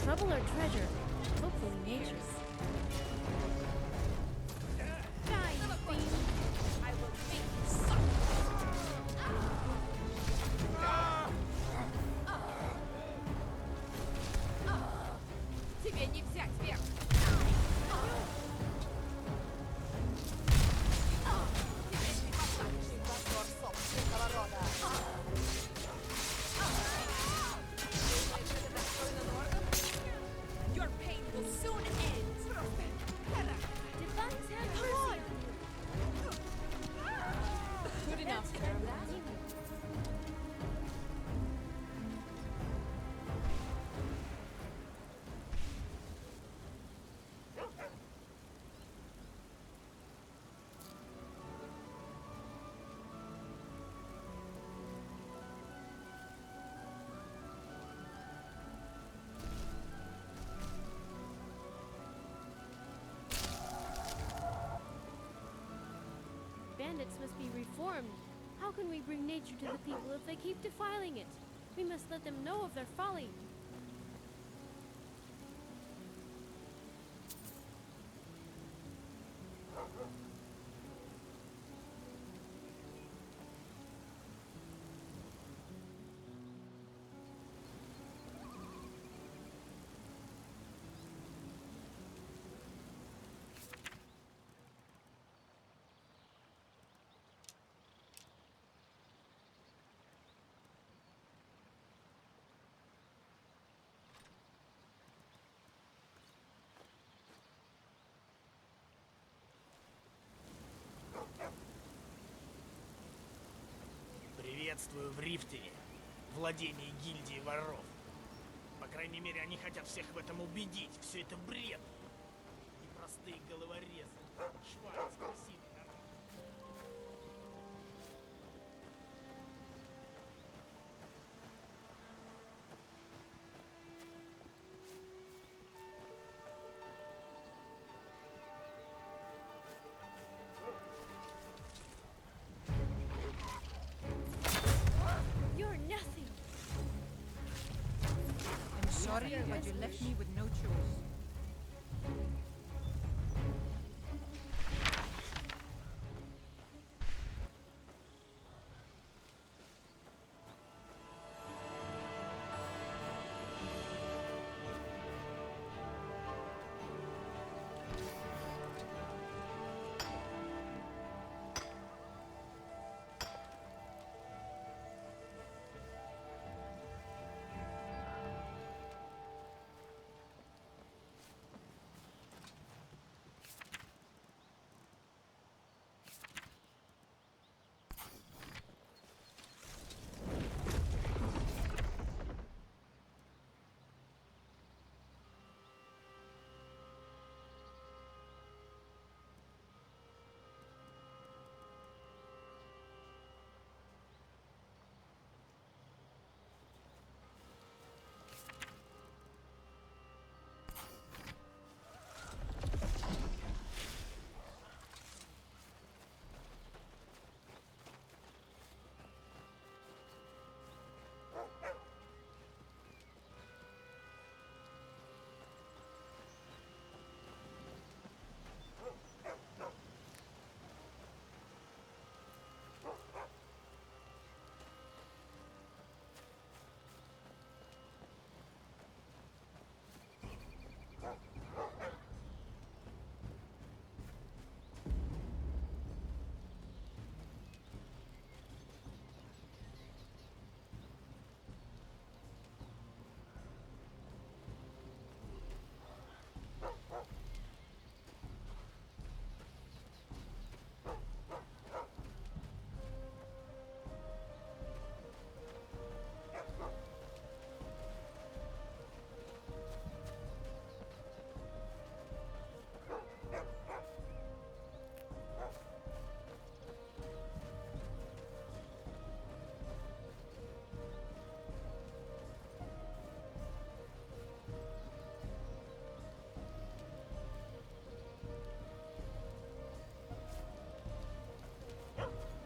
Trouble or treasure? Hopefully nature's. Die, you fiend! I will make you suffer! Тебе не взять верх! Теперь ты послушай позор собственного рода! Your pain will soon end! Divines have mercy on you! Good enough, Caroline. Bandits must be reformed. How can we bring nature to the people if they keep defiling it? We must let them know of their folly. Приветствую в Рифтере, владении гильдии воров. По крайней мере, они хотят всех в этом убедить. Все это бред. Непростые головорезы. Шварц, красивый народ. You're nothing! I'm sorry, but you left me with no choice.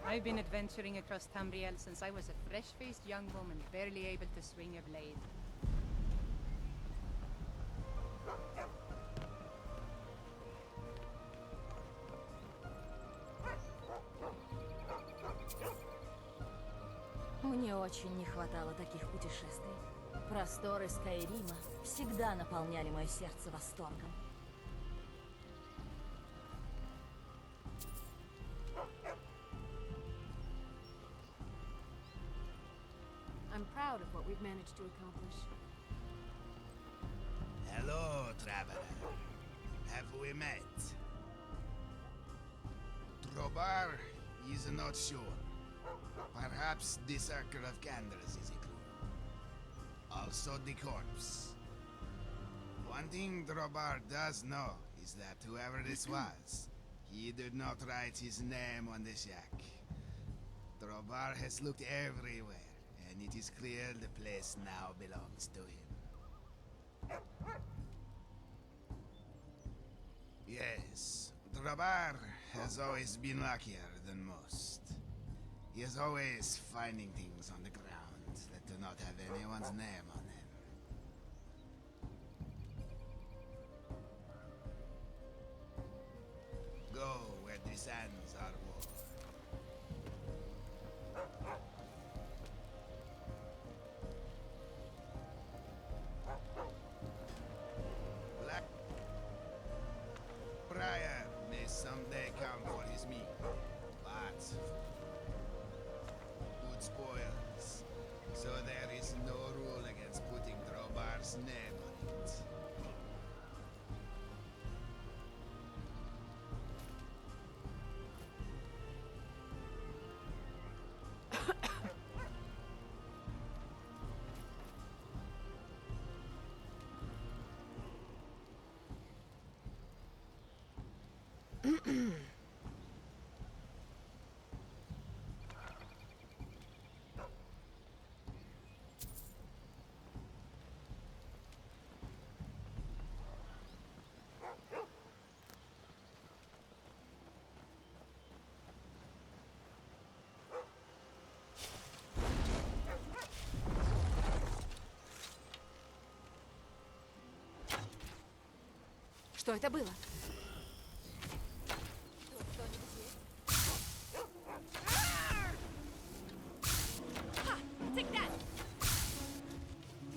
I've been adventuring across Tamriel since I was a fresh-faced young woman, barely able to swing a blade. Мне очень не хватало таких путешествий. Просторы Скайрима всегда наполняли мое сердце восторгом. I'm proud of what we've managed to accomplish. Hello, traveler. Have we met? Drobar is not sure. Perhaps the circle of candles is a clue. Also the corpse. One thing Drobar does know is that whoever this was, he did not write his name on the shack. Drobar has looked everywhere, and it is clear the place now belongs to him. Yes, Drobar has always been luckier than most. He is always finding things on the ground that do not have anyone's name on them. Go where the sands are warm. Black Briar may someday come for his meat, but food spoils, so there is no rule against putting Drobar's name on it. Что это было?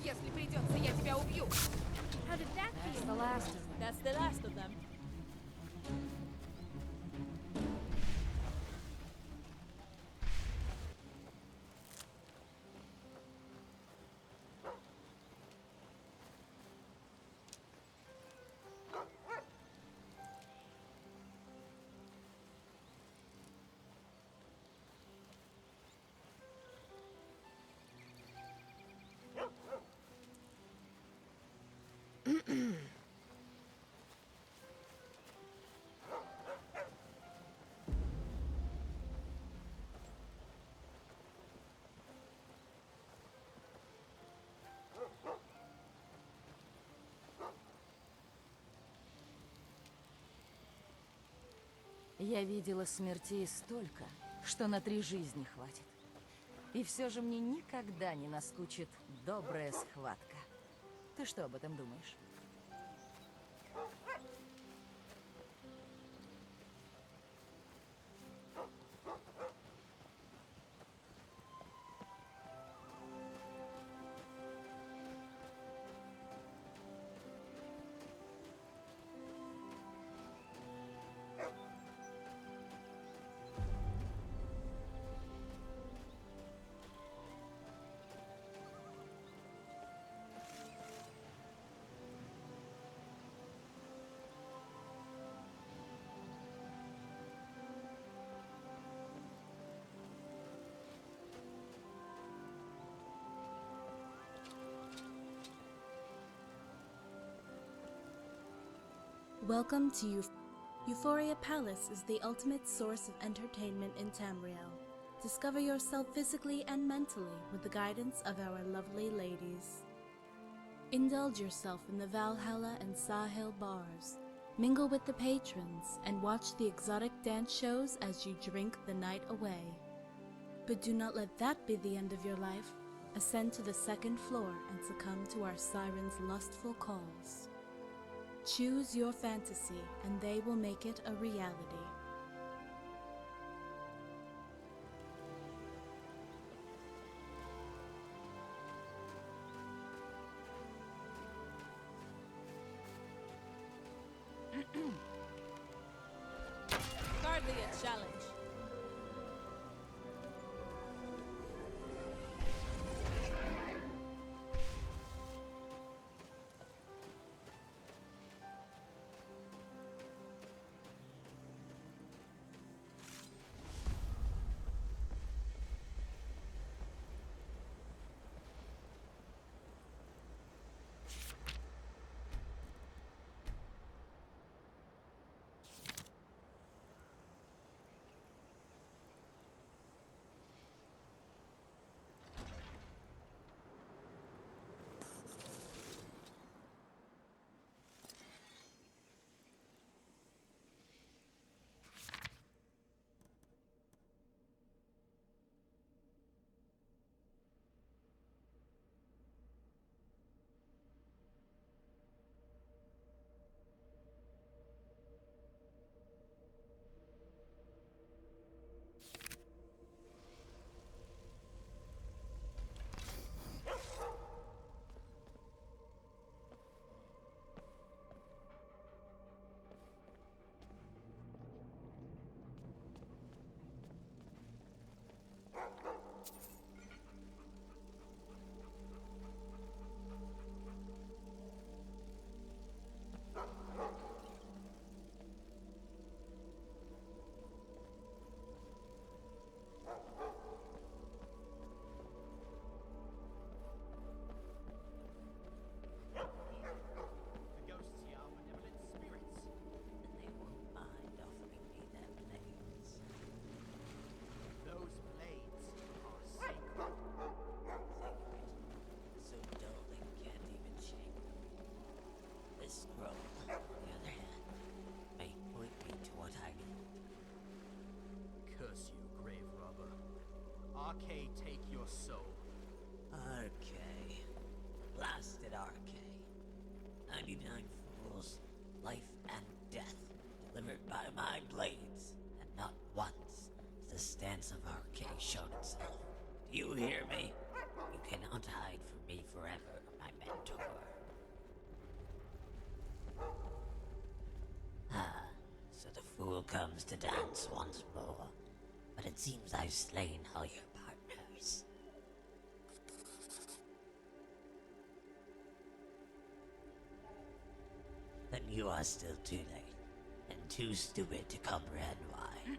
Если придется, я тебя убью. How did that That's feel? the last of them. That's the last of them. Я видела смертей столько, что на 3 жизни хватит. И все же мне никогда не наскучит добрая схватка. Ты что об этом думаешь? Welcome to Euphoria Palace is the ultimate source of entertainment in Tamriel. Discover yourself physically and mentally with the guidance of our lovely ladies. Indulge yourself in the Valhalla and Sahel bars. Mingle with the patrons and watch the exotic dance shows as you drink the night away. But do not let that be the end of your life. Ascend to the 2nd floor and succumb to our sirens' lustful calls. Choose your fantasy, and they will make it a reality. Do you hear me? You cannot hide from me forever, my mentor. Ah, so the fool comes to dance once more. But it seems I've slain all your partners. Then you are still too late, and too stupid to comprehend why.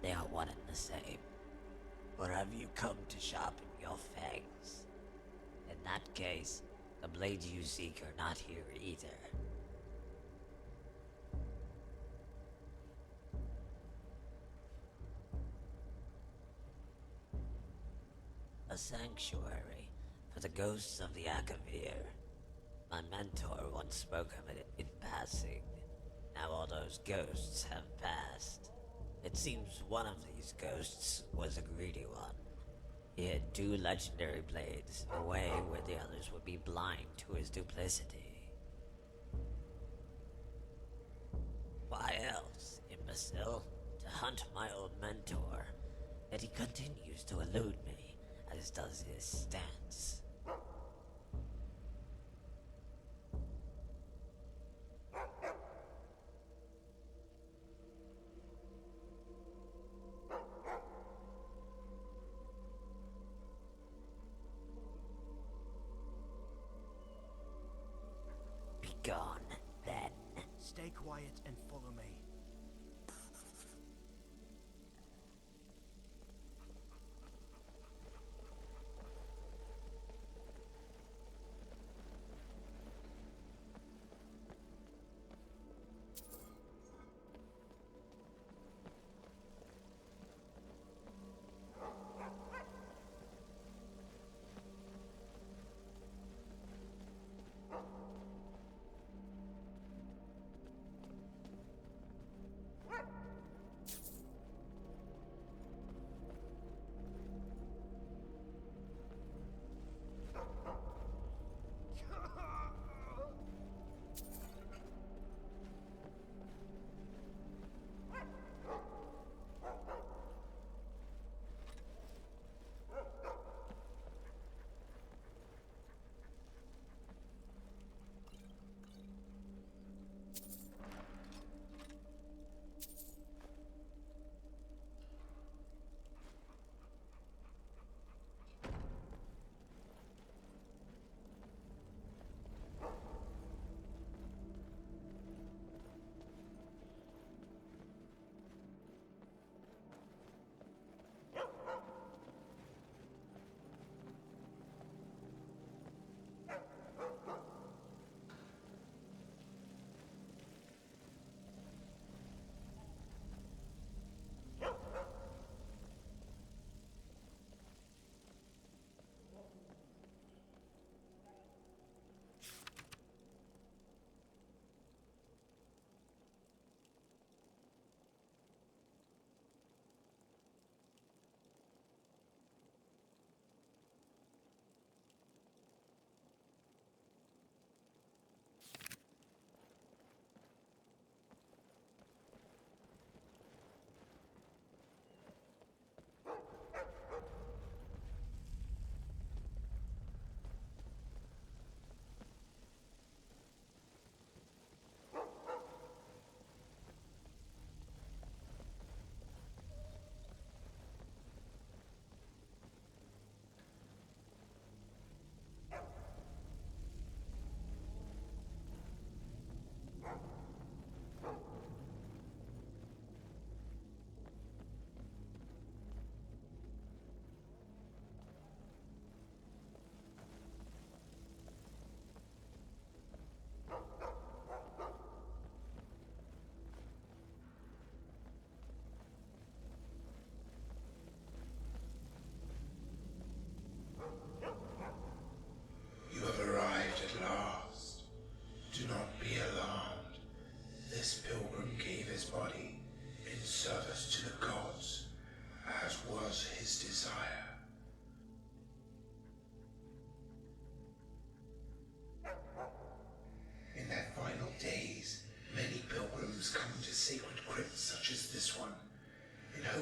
They are one and the same. Or have you come to sharpen your fangs? In that case, the blades you seek are not here either. A sanctuary for the ghosts of the Akavir. My mentor once spoke of it in passing. Now all those ghosts have passed. It seems one of these ghosts was a greedy one. He had 2 legendary blades, away where the others would be blind to his duplicity. Why else, imbecile? To hunt my old mentor. Yet he continues to elude me, as does his stance. Gone, then. Stay quiet and follow me.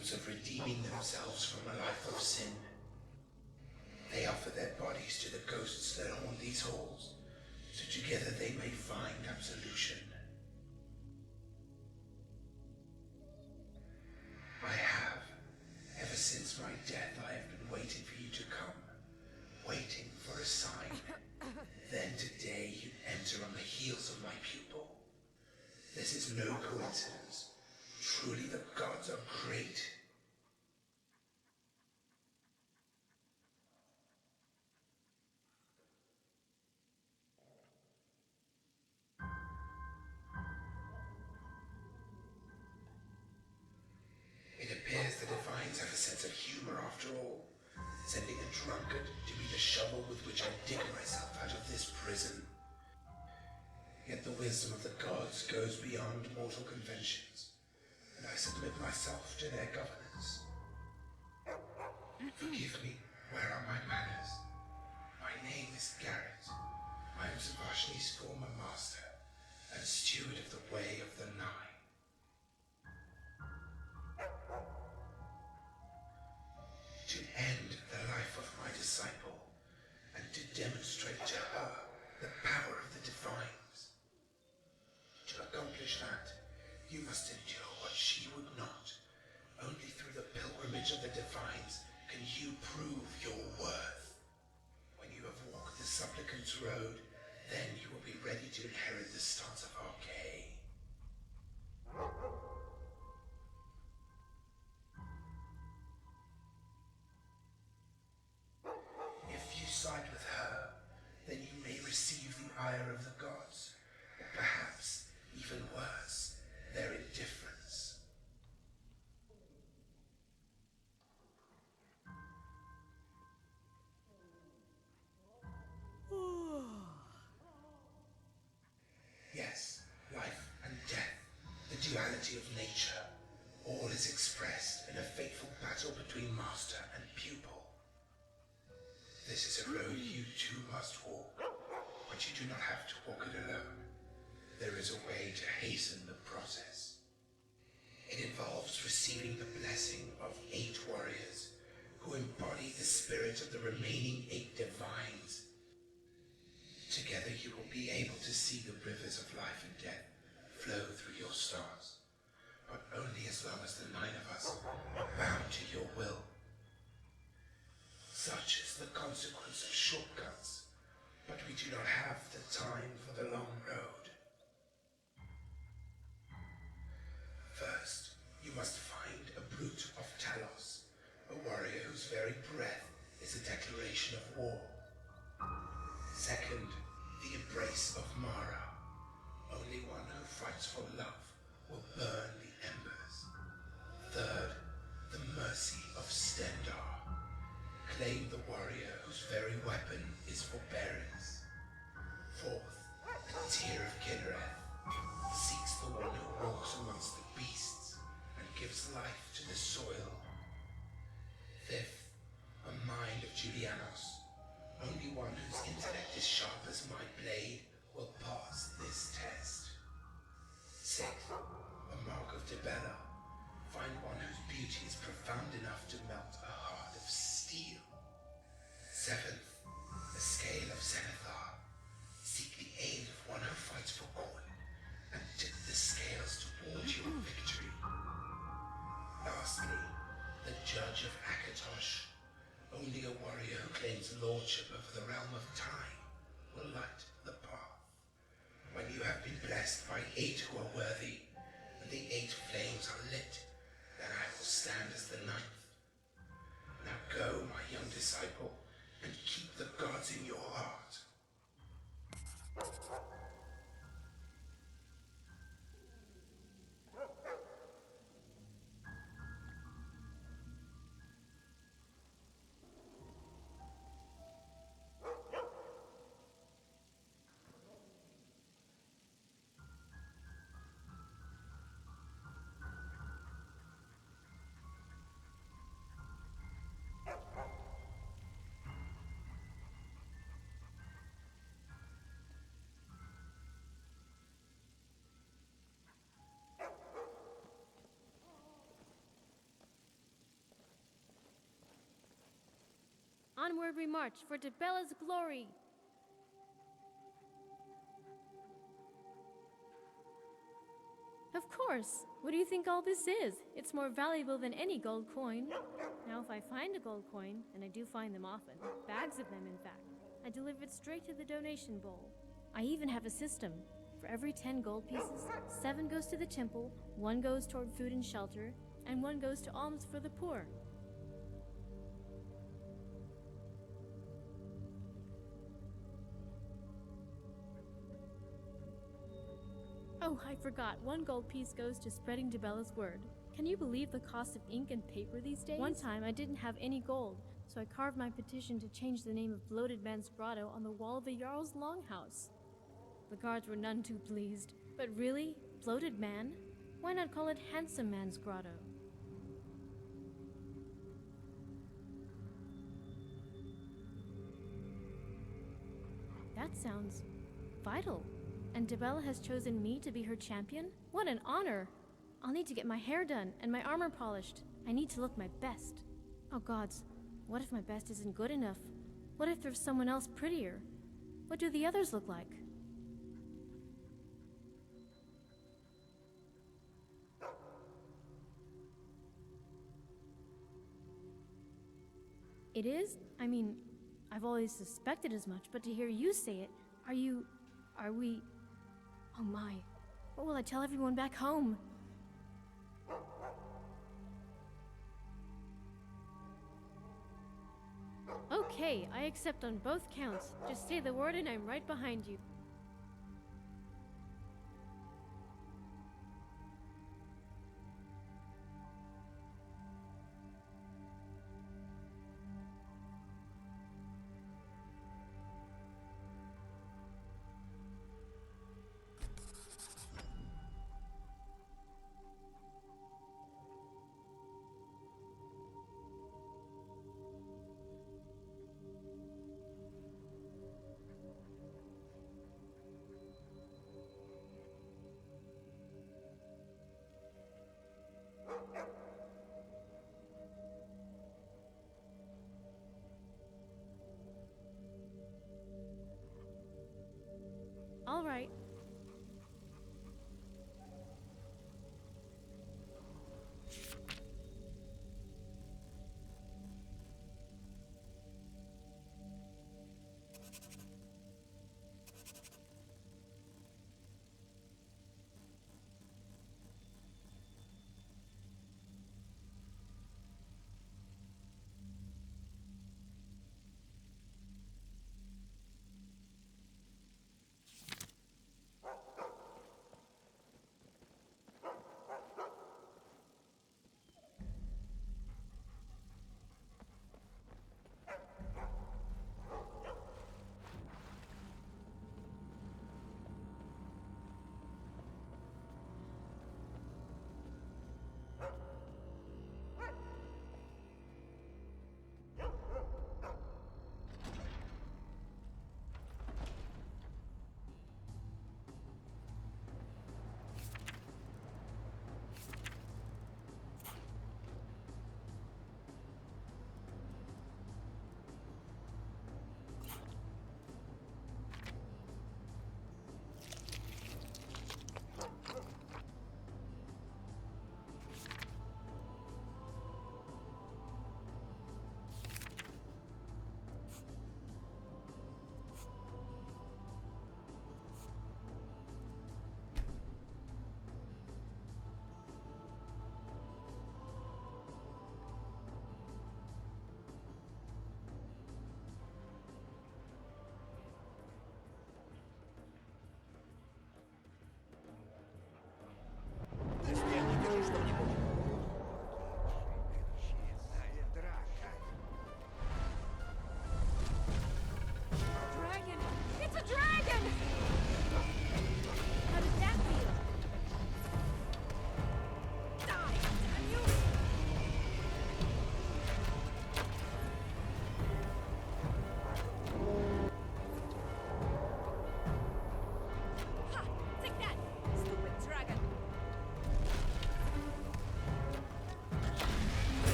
hopes of redeeming themselves from a life of sin. offer their bodies to the ghosts that haunt these halls, so together they may find absolution. I have. Ever since my death, I have been waiting for you to come. Waiting for a sign. Then today you enter on the heels of my pupil. This is no coincidence. Truly the gods are great. It appears the Divines have a sense of humor after all, sending a drunkard to be the shovel with which I dig myself out of this prison. Yet the wisdom of the gods goes beyond mortal conventions, and I submit myself to their governance. Forgive me, where are my manners? My name is Garrett. I am Savashni's former master, and steward of the Way of the Nine. To end the life of my disciple, and to demonstrate to her the power of the Divines. To accomplish that, you must endure what she would not. Only through the pilgrimage of the Divines can you prove your worth. When you have walked the supplicant's road, then you will be ready to inherit the stance of Archay. If you side with her, then you may receive the ire of the gods, or perhaps, even worse, their indifference. Yes, life and death, the duality of nature, all is expressed in a fateful battle between master and pupil. This is a road you too must walk, but you do not have to walk it alone. There is a way to hasten the process. It involves receiving the blessing of 8 warriors who embody the spirit of the remaining 8 divines. Together you will be able to see the rivers of life and death flow through your stars, but only as long as the 9 of us are bound to your will. Such is the consequence of shortcuts, but we do not have the time for the long road. First, you must find a brute of Talos, a warrior whose very breath is a declaration of war. Second, the embrace of Mara. Only one who fights for love will burn the embers. Third, the mercy of Stendar. Claim the warrior whose very weapon is forbearance. Fourth, the tear of Kinnereth seeks the one who walks amongst the beasts and gives life to the soil. Fifth, a mind of Julianos. Only one whose intellect is sharp as my blade will pass this test. Sixth, a mark of Debella. Find one whose beauty is profound enough to melt a heart of steel. Seventh, a scale of Zenithar. Seek the aid of one who fights for coin and tip the scales towards your victory. Lastly, the judge of Akatosh. Only a warrior who claims lordship over the realm of time will light the path. When you have been blessed by 8 who are worthy, and the 8 flames are lit, then I will stand as the 9th. Now go, my young disciple, and keep the gods in your heart. Onward we march for Debella's glory! Of course! What do you think all this is? It's more valuable than any gold coin. Now, if I find a gold coin, and I do find them often, bags of them in fact, I deliver it straight to the donation bowl. I even have a system. For every 10 gold pieces, 7 goes to the temple, 1 goes toward food and shelter, and 1 goes to alms for the poor. Oh, I forgot. 1 gold piece goes to spreading Debella's word. Can you believe the cost of ink and paper these days? One time I didn't have any gold, so I carved my petition to change the name of Bloated Man's Grotto on the wall of the Jarl's longhouse. The guards were none too pleased. But really? Bloated Man? Why not call it Handsome Man's Grotto? That sounds vital. And Debella has chosen me to be her champion? What an honor! I'll need to get my hair done and my armor polished. I need to look my best. Oh gods, what if my best isn't good enough? What if there's someone else prettier? What do the others look like? It is? I mean, I've always suspected as much, but to hear you say it, are we... Oh my, what will I tell everyone back home? Okay, I accept on both counts. Just say the word and I'm right behind you.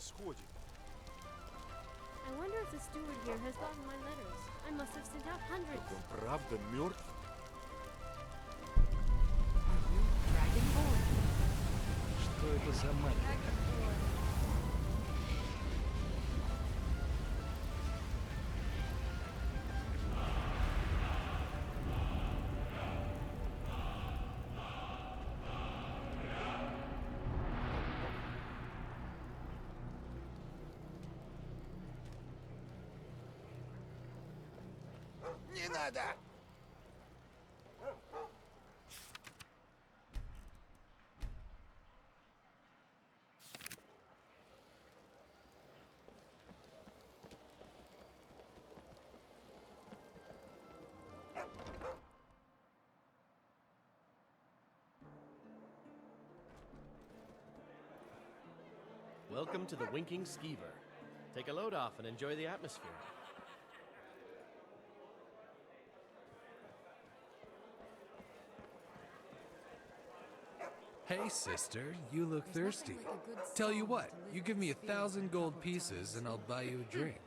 происходит? I wonder if the steward here has gotten my letters. I must have sent out hundreds. Он правда мертв? Что это за магия? Не надо! Welcome to the Winking Skeever. Take a load off and enjoy the atmosphere. Hey, sister, you look thirsty. Tell you what, you give me 1,000 gold pieces and I'll buy you a drink.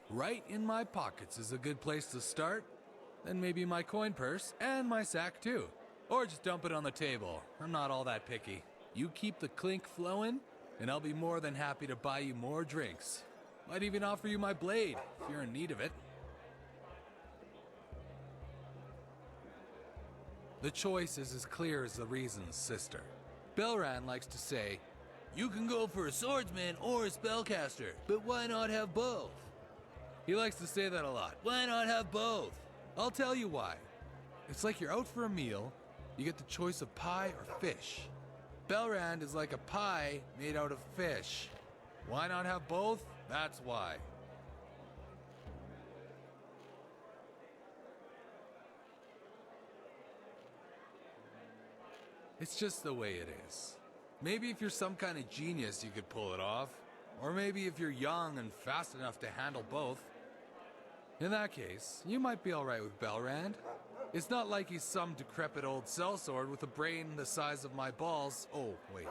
Right in my pockets is a good place to start. Then maybe my coin purse and my sack too. Or just dump it on the table. I'm not all that picky. You keep the clink flowing, and I'll be more than happy to buy you more drinks. Might even offer you my blade, if you're in need of it. The choice is as clear as the reasons, sister. Belran likes to say, you can go for a swordsman or a spellcaster, but why not have both? He likes to say that a lot. Why not have both? I'll tell you why. It's like you're out for a meal, you get the choice of pie or fish. Belrand is like a pie made out of fish. Why not have both? That's why. It's just the way it is. Maybe if you're some kind of genius you could pull it off. Or maybe if you're young and fast enough to handle both. In that case, you might be alright with Belrand. It's not like he's some decrepit old sellsword with a brain the size of my balls. Oh, wait.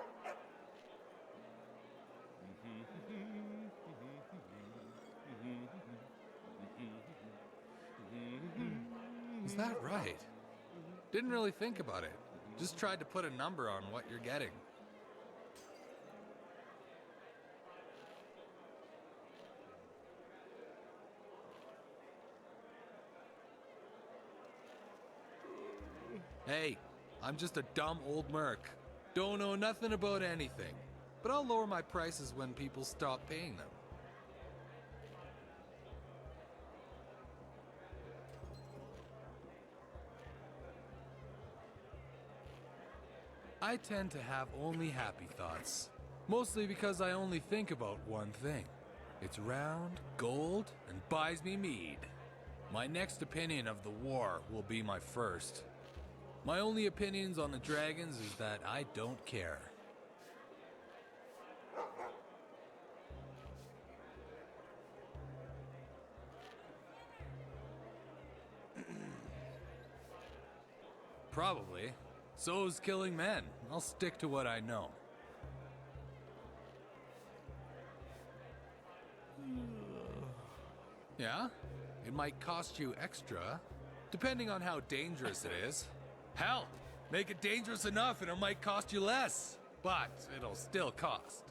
Is that right? Didn't really think about it. Just tried to put a number on what you're getting. Hey, I'm just a dumb old merc. Don't know nothing about anything. But I'll lower my prices when people stop paying them. I tend to have only happy thoughts. Mostly because I only think about one thing. It's round, gold, and buys me mead. My next opinion of the war will be my first. My only opinions on the dragons is that I don't care. Probably. So is killing men. I'll stick to what I know. Yeah? It might cost you extra, depending on how dangerous it is. Hell, make it dangerous enough and it might cost you less, but it'll still cost.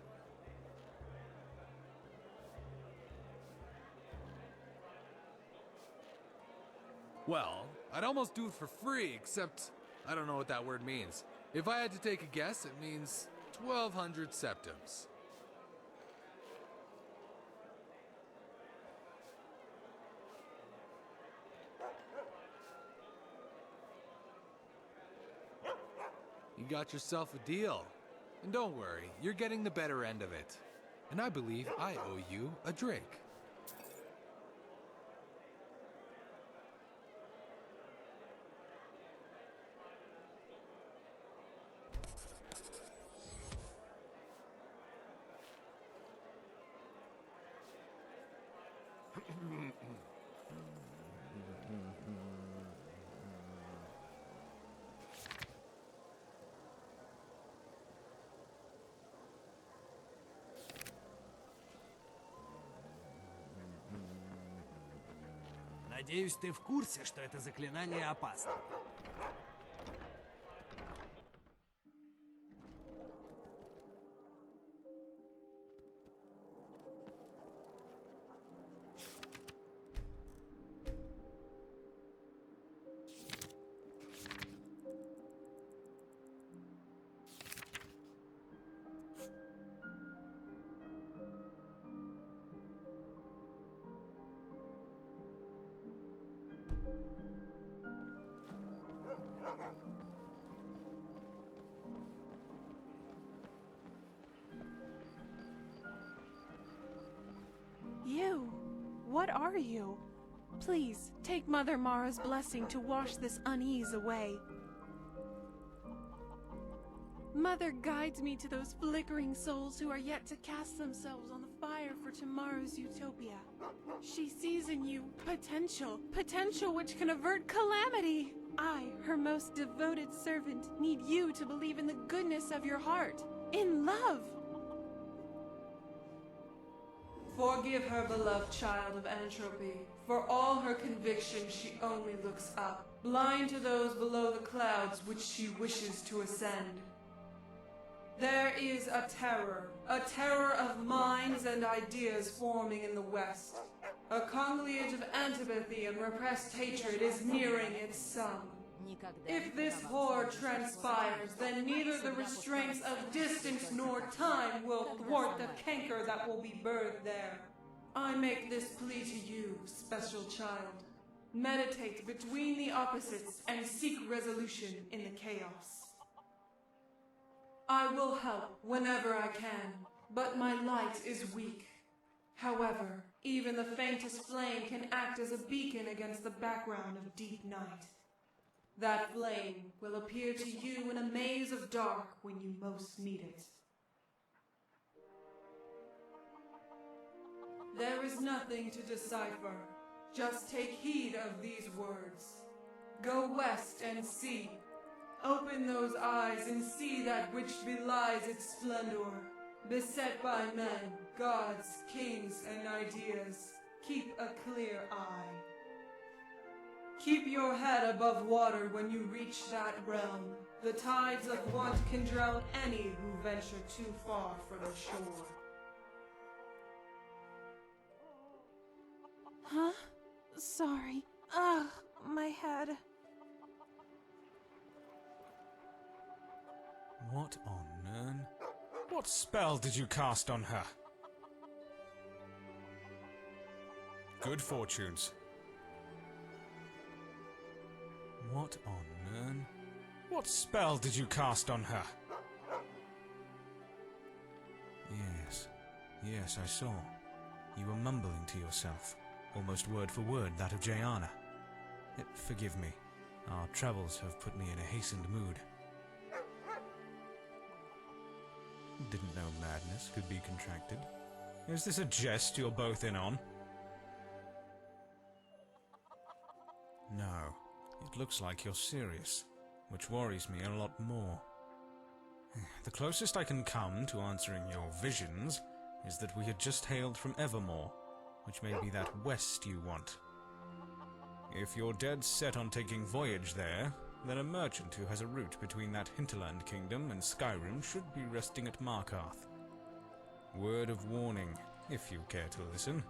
Well, I'd almost do it for free, except I don't know what that word means. If I had to take a guess, it means 1,200 septims. You got yourself a deal. And don't worry, you're getting the better end of it. And I believe I owe you a drink. Надеюсь, ты в курсе, что это заклинание опасно. You? What are you? Please, take Mother Mara's blessing to wash this unease away. Mother guides me to those flickering souls who are yet to cast themselves on the fire for tomorrow's utopia. She sees in you potential, potential which can avert calamity. I, her most devoted servant, need you to believe in the goodness of your heart, in love. Forgive her, beloved child of entropy. For all her convictions, she only looks up, blind to those below the clouds which she wishes to ascend. There is a terror of minds and ideas forming in the West. A conciliage of antipathy and repressed hatred is nearing its sum. If this horror transpires, then neither the restraints of distance nor time will thwart the canker that will be birthed there. I make this plea to you, special child. Meditate between the opposites and seek resolution in the chaos. I will help whenever I can, but my light is weak. However, even the faintest flame can act as a beacon against the background of deep night. That flame will appear to you in a maze of dark when you most need it. There is nothing to decipher. Just take heed of these words. Go west and see. Open those eyes and see that which belies its splendor. Beset by men, gods, kings, and ideas, keep a clear eye. Keep your head above water when you reach that realm. The tides of want can drown any who venture too far from the shore. Huh? Sorry. Ugh, my head. What on Nern? What spell did you cast on her? Good fortunes. What on Nern? What spell did you cast on her? Yes, I saw. You were mumbling to yourself, almost word for word that of Jayana. Forgive me. Our travels have put me in a hastened mood. Didn't know madness could be contracted. Is this a jest you're both in on? No. It looks like you're serious, which worries me a lot more. The closest I can come to answering your visions is that we had just hailed from Evermore, which may be that west you want. If you're dead set on taking voyage there, then a merchant who has a route between that hinterland kingdom and SKYRIM should be resting at Markarth. Word of warning, if you care to listen.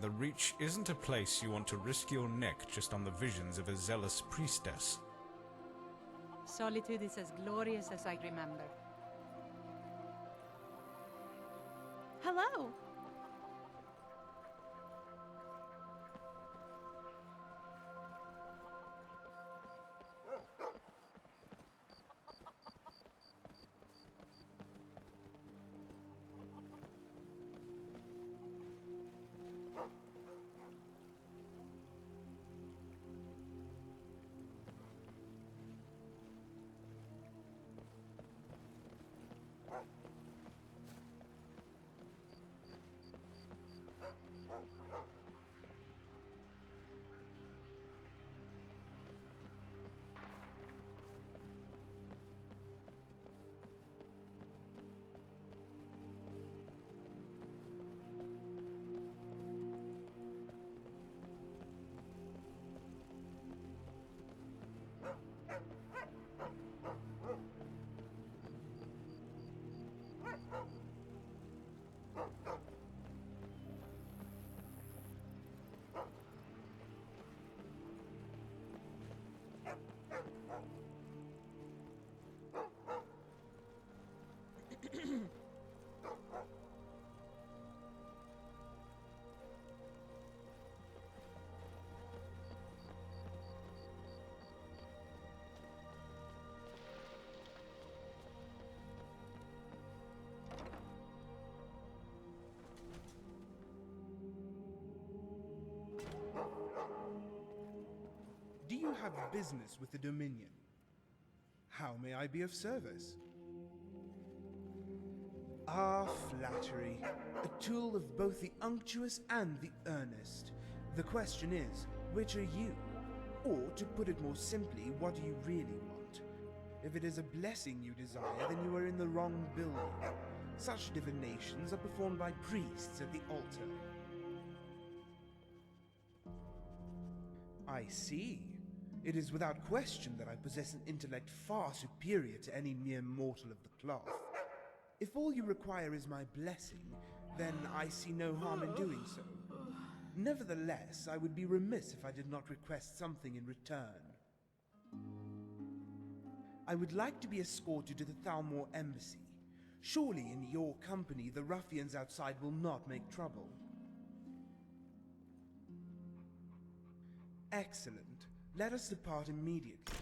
The Reach isn't a place you want to risk your neck just on the visions of a zealous priestess. Solitude is as glorious as I remember. Hello! Do you have business with the Dominion? How may I be of service? Ah, flattery. A tool of both the unctuous and the earnest. The question is, which are you? Or, to put it more simply, what do you really want? If it is a blessing you desire, then you are in the wrong building. Such divinations are performed by priests at the altar. I see. It is without question that I possess an intellect far superior to any mere mortal of the cloth. If all you require is my blessing, then I see no harm in doing so. Nevertheless, I would be remiss if I did not request something in return. I would like to be escorted to the Thalmor embassy. Surely in your company, the ruffians outside will not make trouble. Excellent. Let us depart immediately.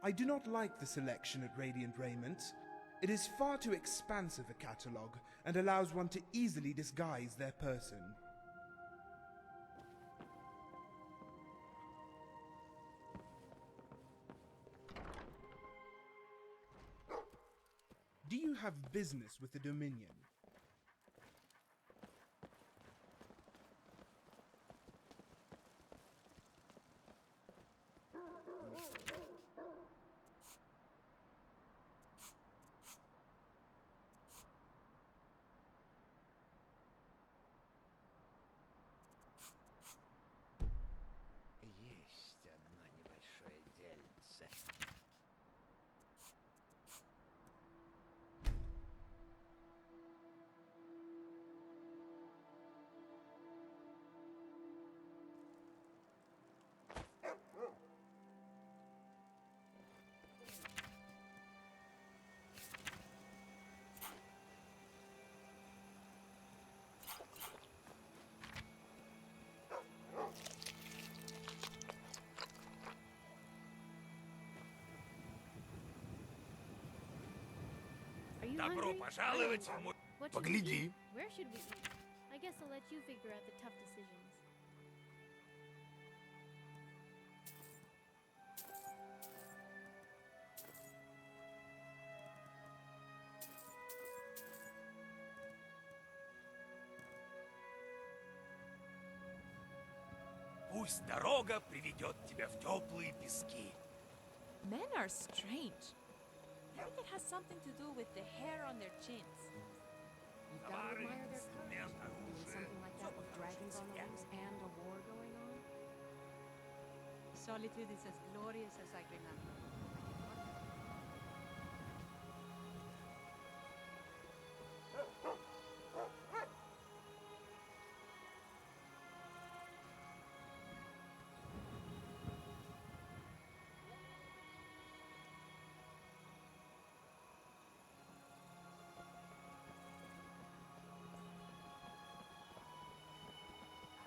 I do not like the selection at Radiant Raiments. It is far too expansive a catalogue, and allows one to easily disguise their person. Do you have business with the Dominion? Есть одно небольшое дельце. Are you Добро hungry? пожаловать в мой... What should we Погляди. eat? Where should we eat? I guess I'll let you figure out the tough decisions. Пусть дорога приведет тебя в теплые пески. Men are strange. I think it has something to do with the hair on their chins. You've got to admire their courage. Doing something like that with dragons on the loose and a war going on. Solitude is as glorious as I remember.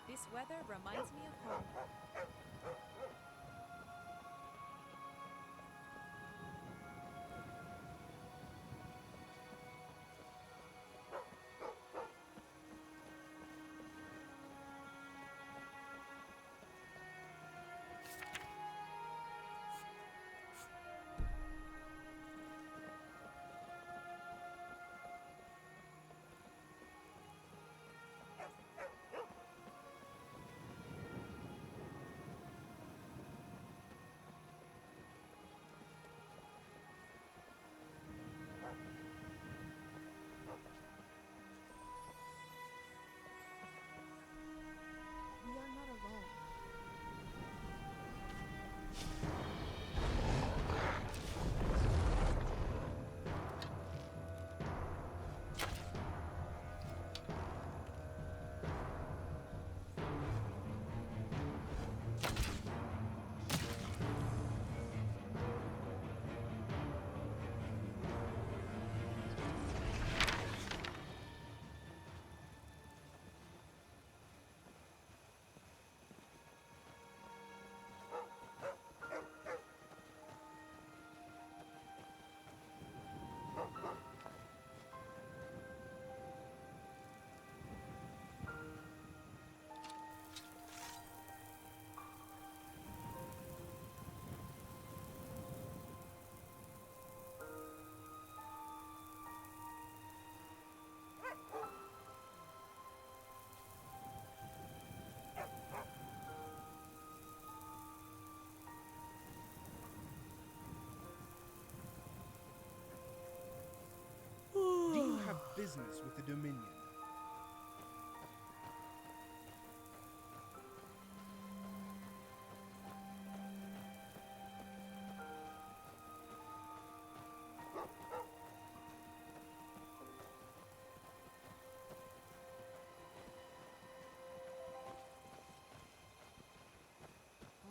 This weather reminds me of home. business with the Dominion.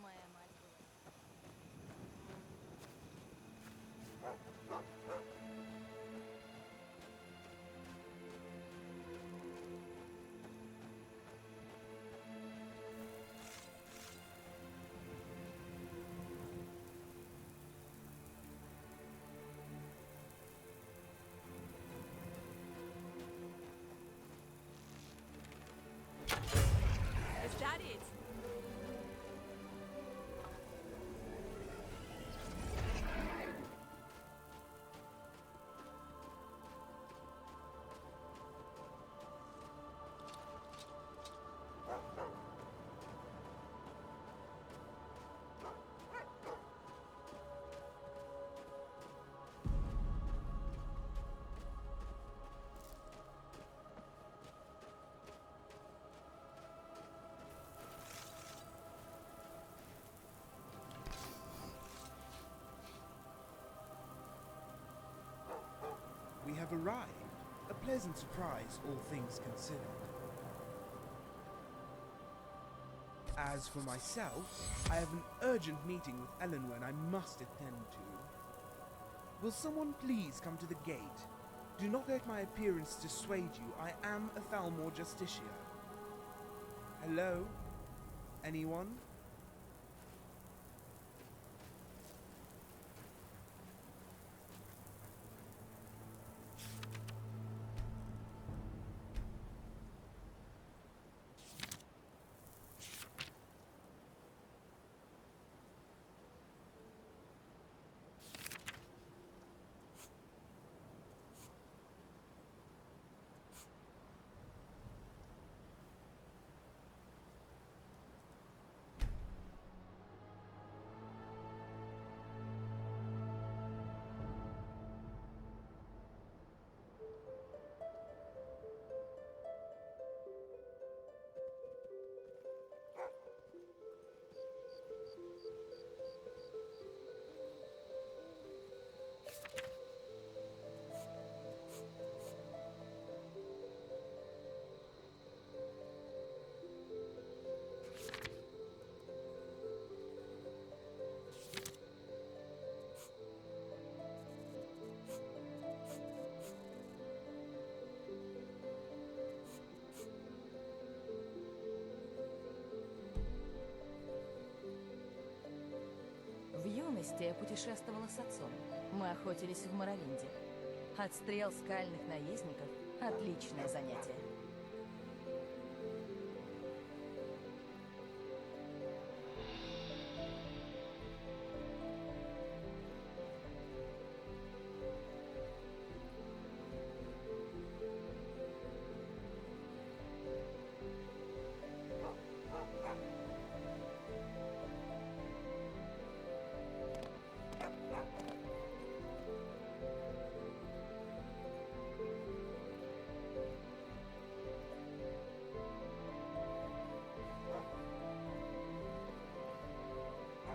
Моя мать была. Is that it? We have arrived. A pleasant surprise, all things considered. As for myself, I have an urgent meeting with Eleanor I must attend to. Will someone please come to the gate? Do not let my appearance dissuade you. I am a Thalmor Justicia. Hello? Anyone? В юности я путешествовала с отцом. Мы охотились в Моровинде. Отстрел скальных наездников — отличное занятие.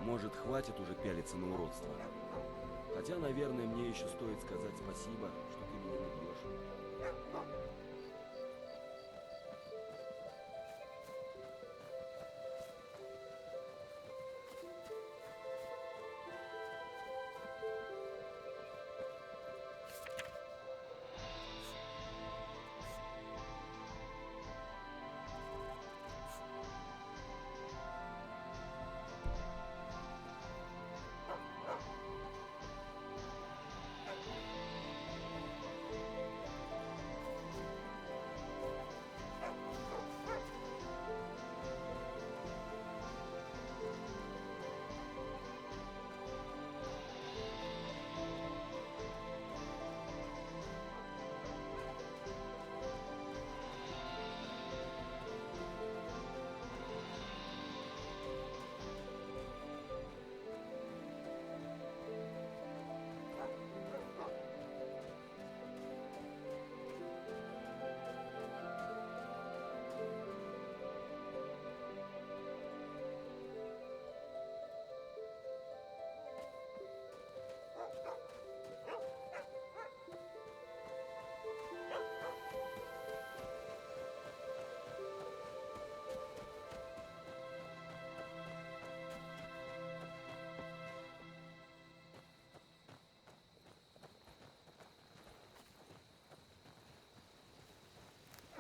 Может, хватит уже пялиться на уродство? Хотя, наверное, мне еще стоит сказать спасибо, что ты меня не бьешь.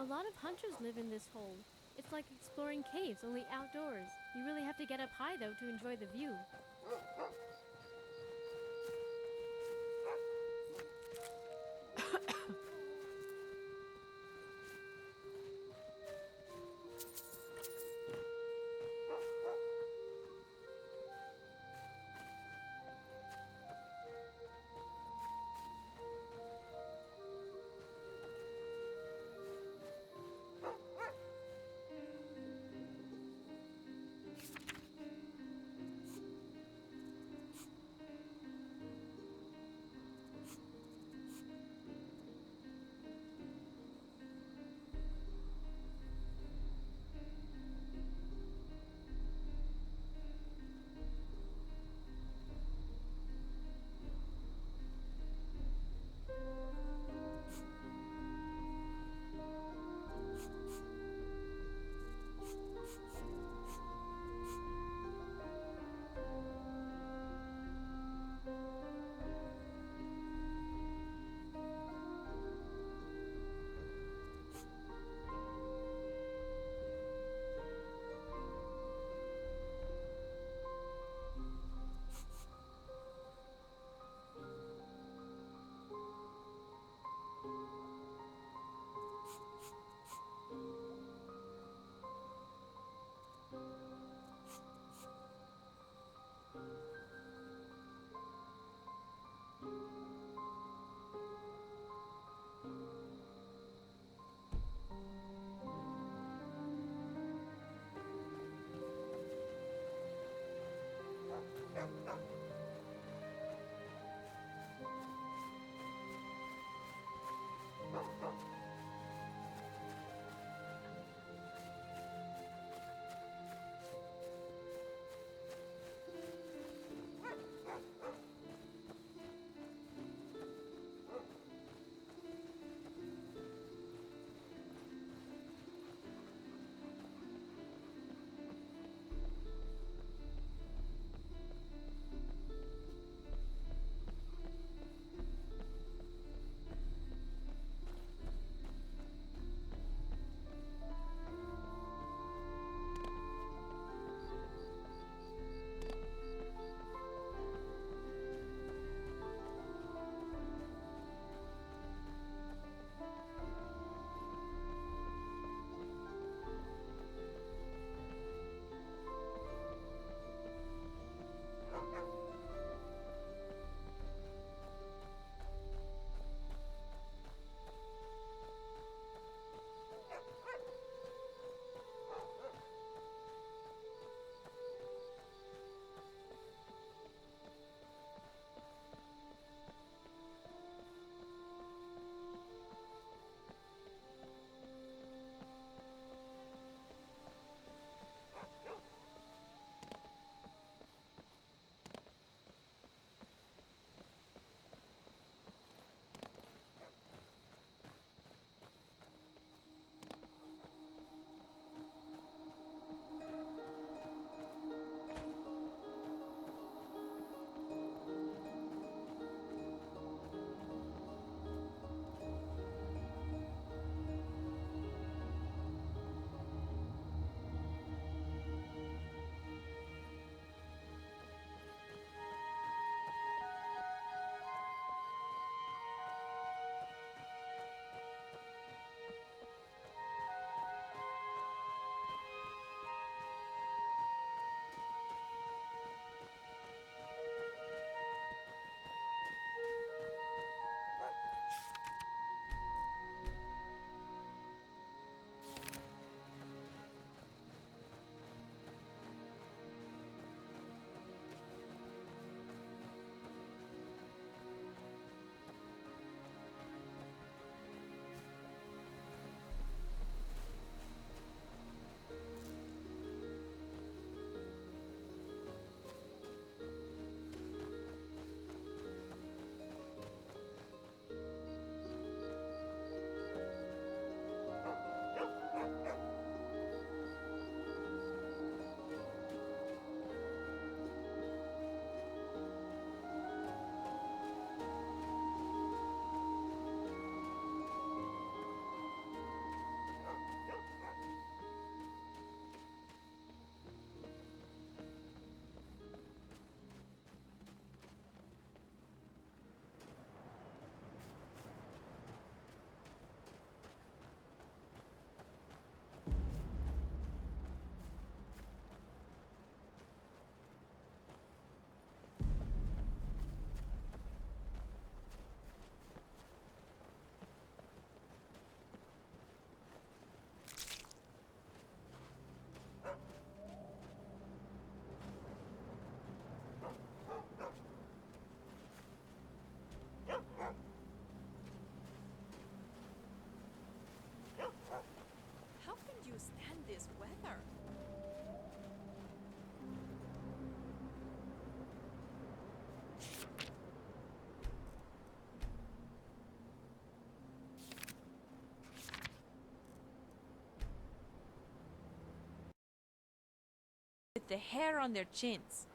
A lot of hunters live in this hole. It's like exploring caves, only outdoors. You really have to get up high, though, to enjoy the view. with the hair on their chins.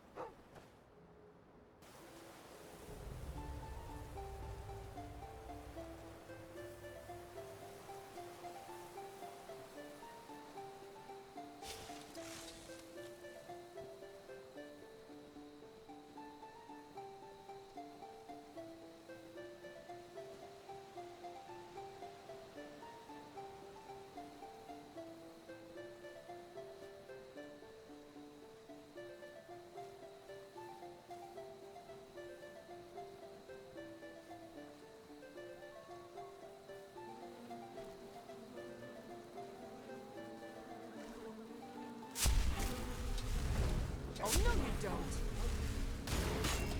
Oh, no, you don't.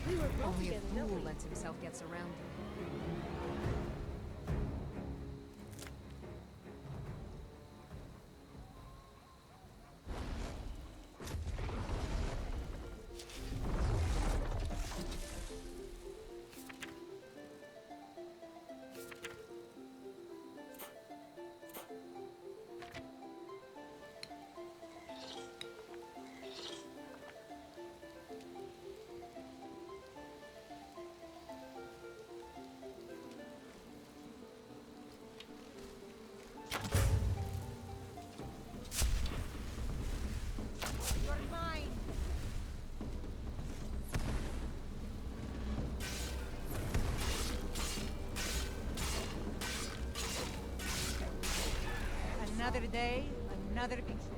We were both Only a together, don't fool we? lets himself get surrounded. You're mine. Another day, another mistake.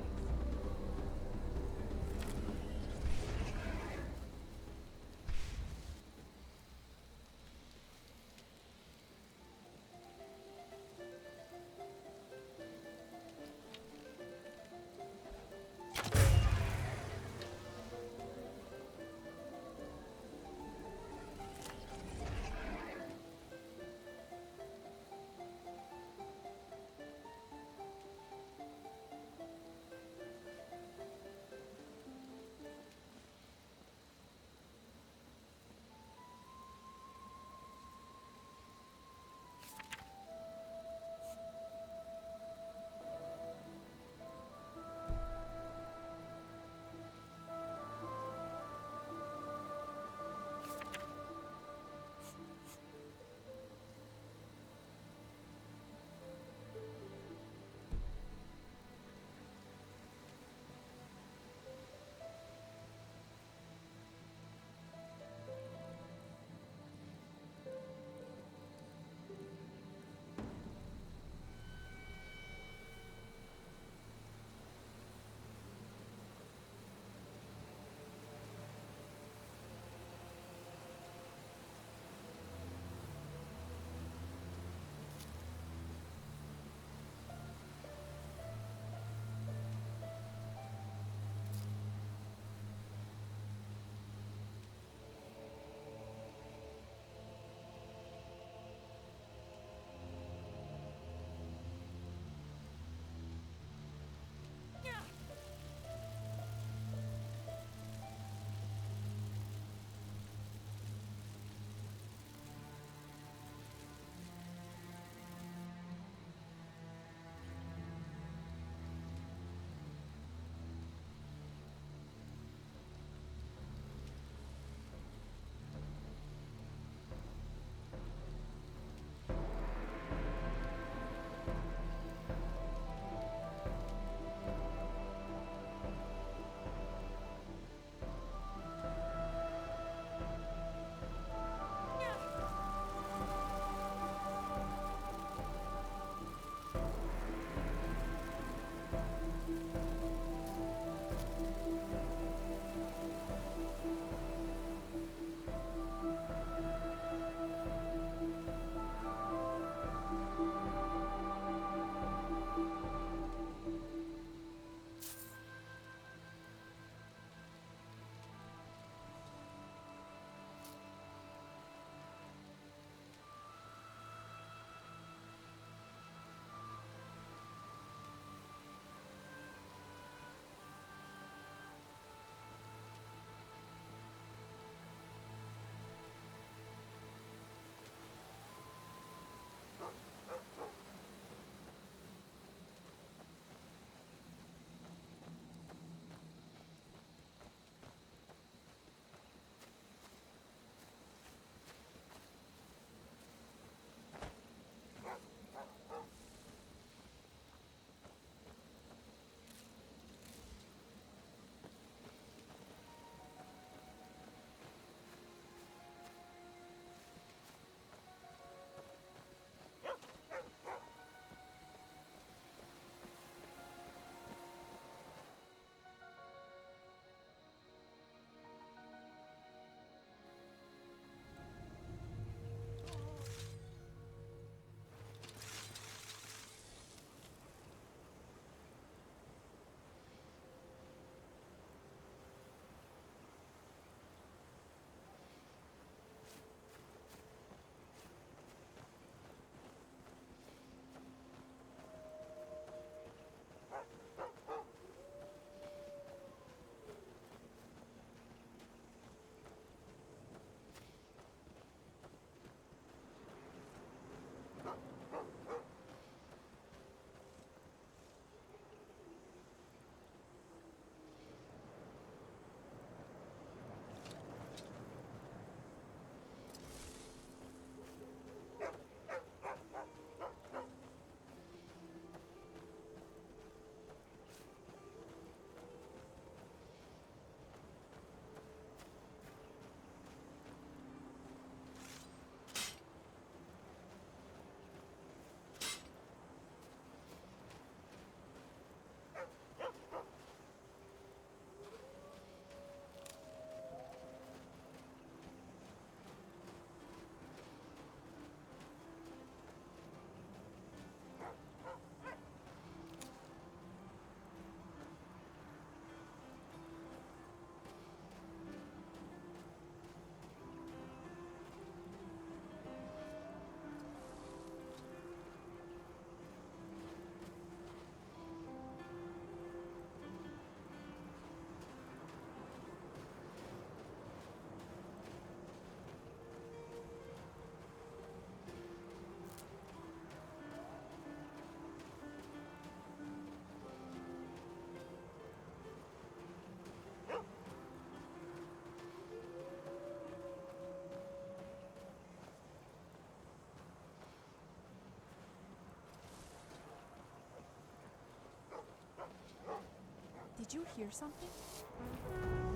Did you hear something?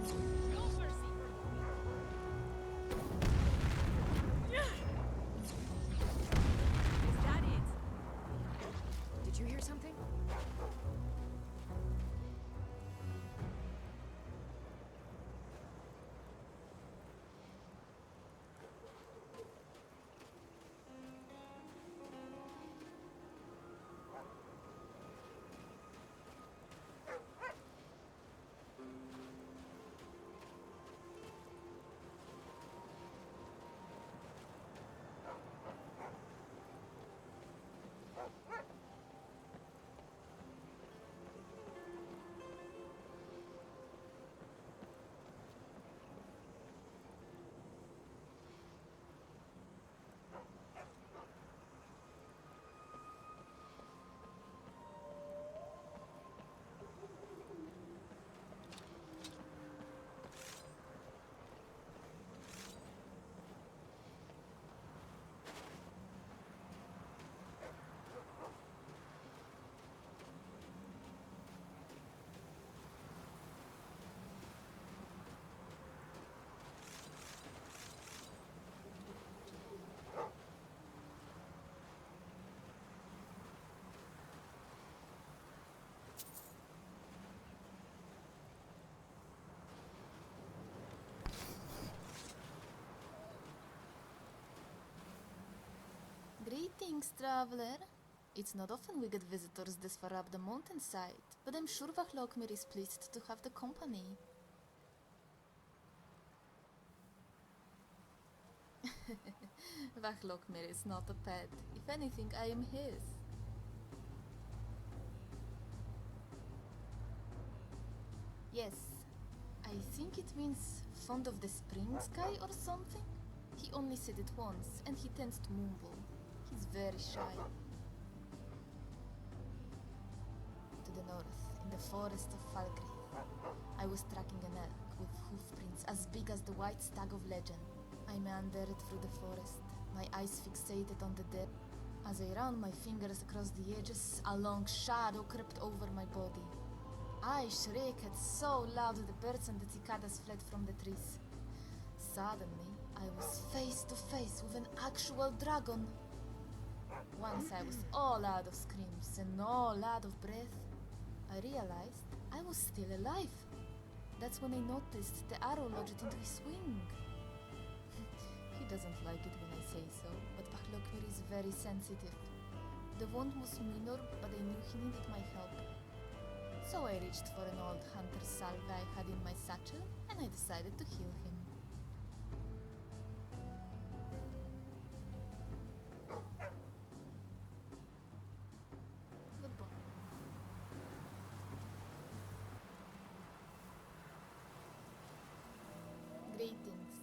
Is that it? Did you hear something? Greetings, traveler. It's not often we get visitors this far up the mountainside, but I'm sure Vahlokmir is pleased to have the company. Vahlokmir is not a pet. If anything, I am his. Yes, I think it means fond of the spring sky or something. He only said it once, and he tends to mumble. He's very shy. To the north, in the forest of Falkreath, I was tracking an elk with hoofprints as big as the white stag of legend. I meandered through the forest, my eyes fixated on the dead. As I ran my fingers across the edges, a long shadow crept over my body. I shrieked so loud the birds and the cicadas fled from the trees. Suddenly, I was face to face with an actual dragon. Once I was all out of screams and all out of breath, I realized I was still alive. That's when I noticed the arrow lodged into his wing. He doesn't like it when I say so, but Vahlokmir is very sensitive. The wound was minor, but I knew he needed my help. So I reached for an old hunter's salve I had in my satchel, and I decided to heal him. Greetings.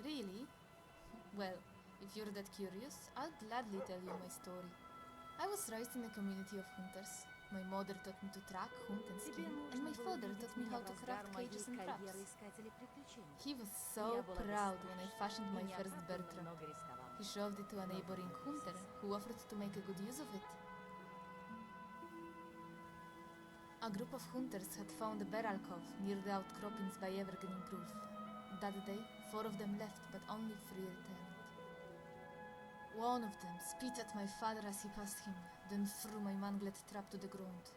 Really? Well, if you're that curious, I'll gladly tell you my story. I was raised in a community of hunters. My mother taught me to track, hunt and skin, and my father taught me how to craft cages and traps. He was so proud when I fashioned my first bear trap. He shoved it to a neighboring hunter, who offered to make a good use of it. A group of hunters had found a bear alcove near the outcroppings by Evergreen Grove. That day, 4 of them left, but only 3 returned. One of them spit at my father as he passed him, then threw my manglet trap to the ground.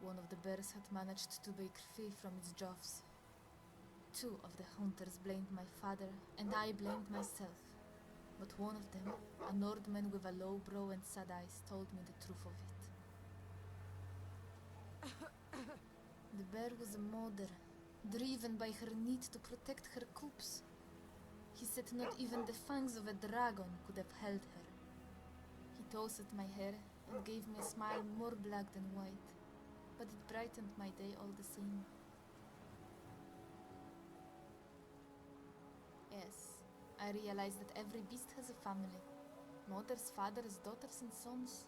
One of the bears had managed to break free from its jaws. 2 of the hunters blamed my father, and I blamed myself. But one of them, an old man with a low brow and sad eyes, told me the truth of it. The bear was a mother, driven by her need to protect her cubs. He said not even the fangs of a dragon could have held her. He tossed my hair and gave me a smile more black than white, but it brightened my day all the same. Yes, I realized that every beast has a family. Mothers, fathers, daughters and sons.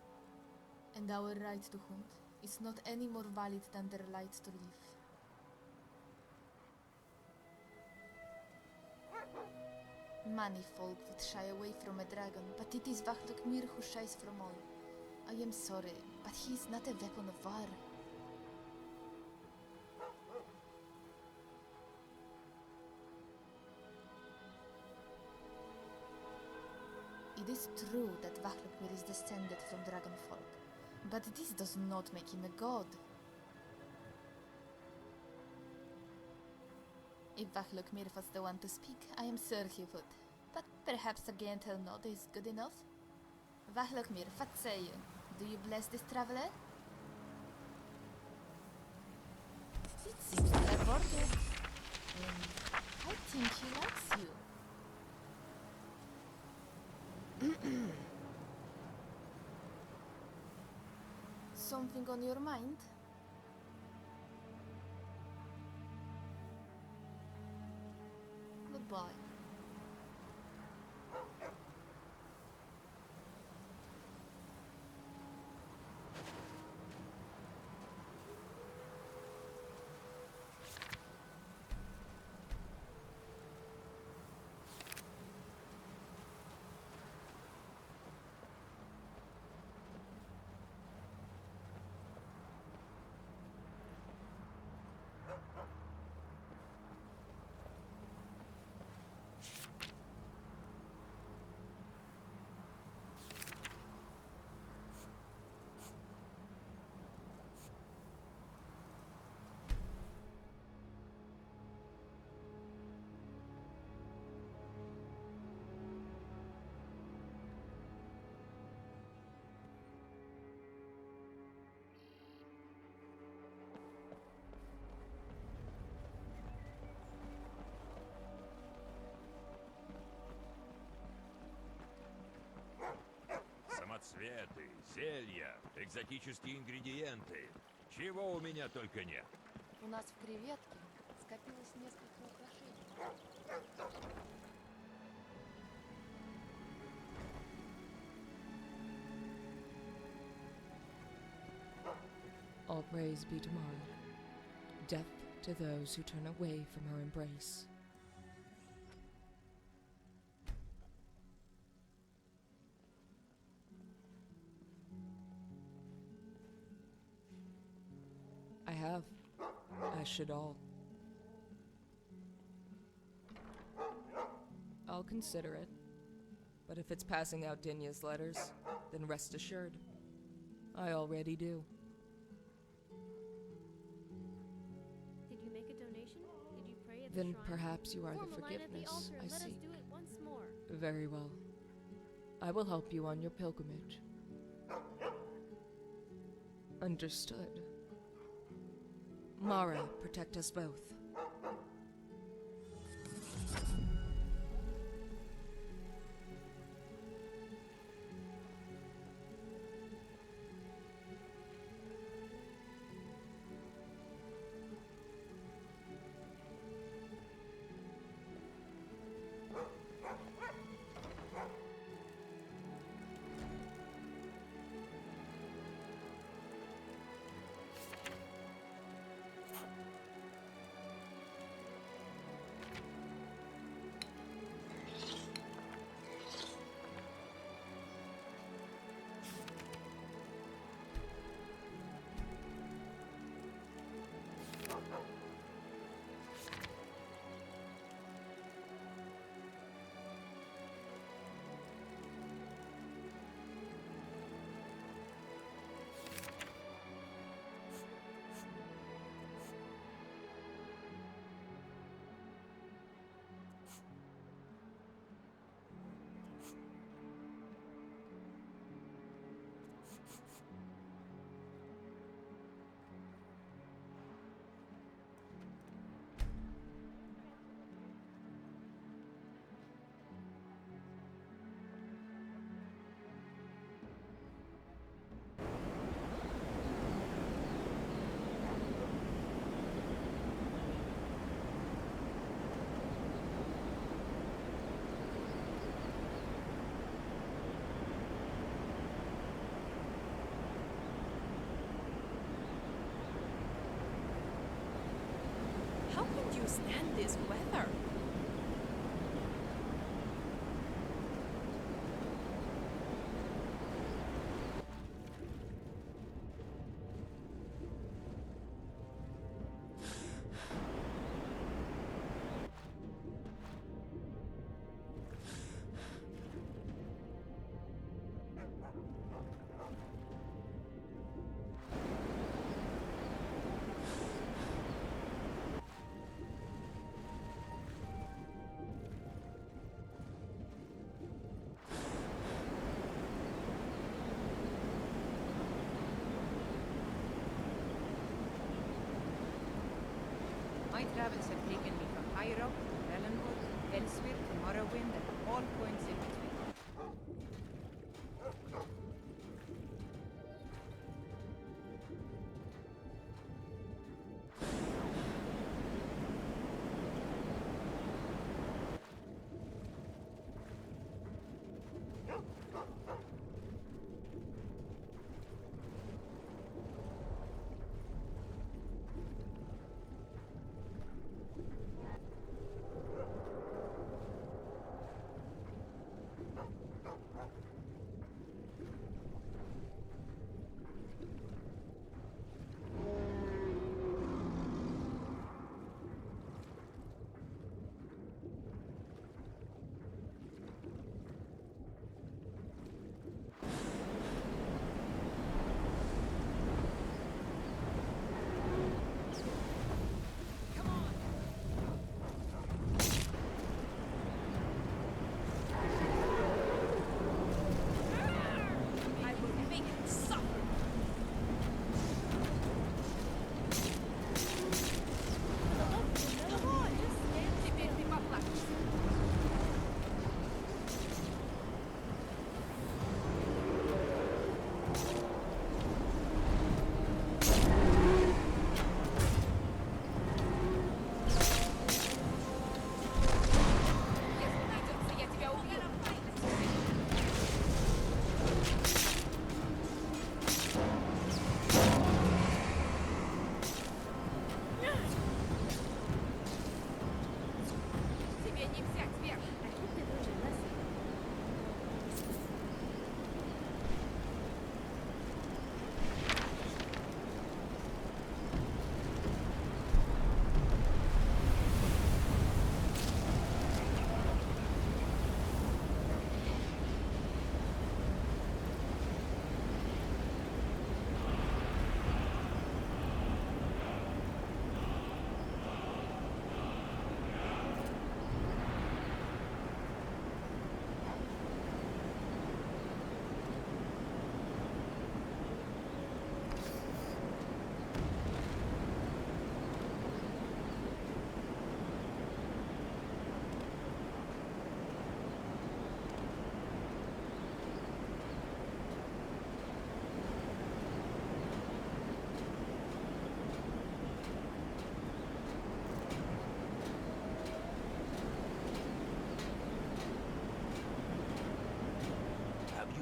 And our right to hunt is not any more valid than their right to live. Many folk would shy away from a dragon, but it is Vahlukmir who shies from all. I am sorry, but he is not a weapon of war. It is true that Vahlukmir is descended from dragon folk, but this does not make him a god. If Vahlukmir was the one to speak, I am sure he would. But perhaps a gentle nod is good enough? Vahlukmir, what say you? Do you bless this traveler? It seems clairvoyant. I think he likes you. Something on your mind? Goodbye. Самоцветы, зелья, экзотические ингредиенты. Чего у меня только нет. У нас в креветке скопилось несколько украшений. All praise be to Mara. Death to those who turn away from her embrace. I have, as should all. I'll consider it, but if it's passing out Dinya's letters, then rest assured, I already do. Did you make a donation? Did you pray at the Then shrine? perhaps you are Form the a line at the forgiveness altar I and let us seek. do it once more. Very well. I will help you on your pilgrimage. Understood. Mara, protect us both. How can you stand this weather? travels have taken me from High Rock to Valenwood, elsewhere to Morrowind, and all points in between.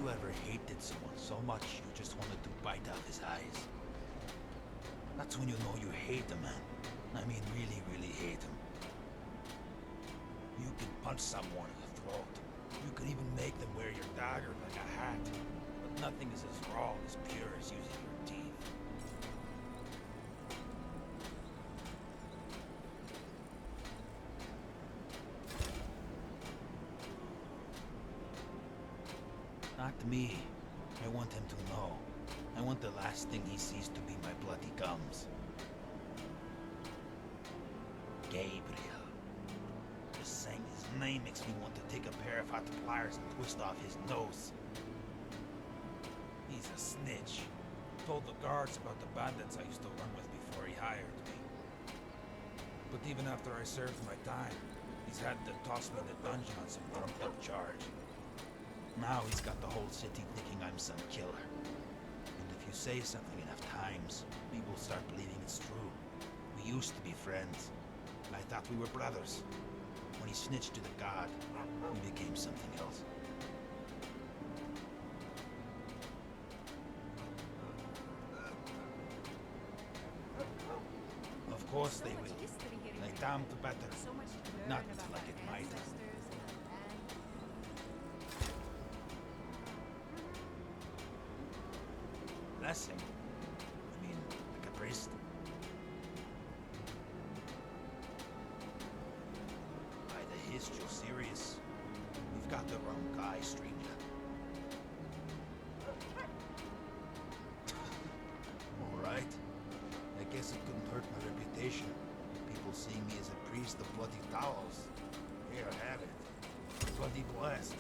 Ever hated someone so much you just wanted to bite out his eyes? That's when you know you hate a man. I mean really, really hate him. You can punch someone in the throat. You can even make them wear your dagger like a hat. But nothing is as raw, as pure as using your teeth. Not me. I want him to know. I want the last thing he sees to be my bloody gums. Gabriel. Just saying his name makes me want to take a pair of hot pliers and twist off his nose. He's a snitch. Told the guards about the bandits I used to run with before he hired me. But even after I served my time, he's had to toss me in the dungeon on some trumped up charge. Now he's got the whole city thinking I'm some killer. And if you say something enough times, people start believing it's true. We used to be friends. I thought we were brothers. When he snitched to the god, we became something else. Of course they will. They damn the better. Not like it might. Bless him. I mean, like a priest. By the hist, you're serious. You've got the wrong guy, stranger. Alright. I guess it couldn't hurt my reputation. People seeing me as a priest of bloody towels. Here, have it. Bloody blessed.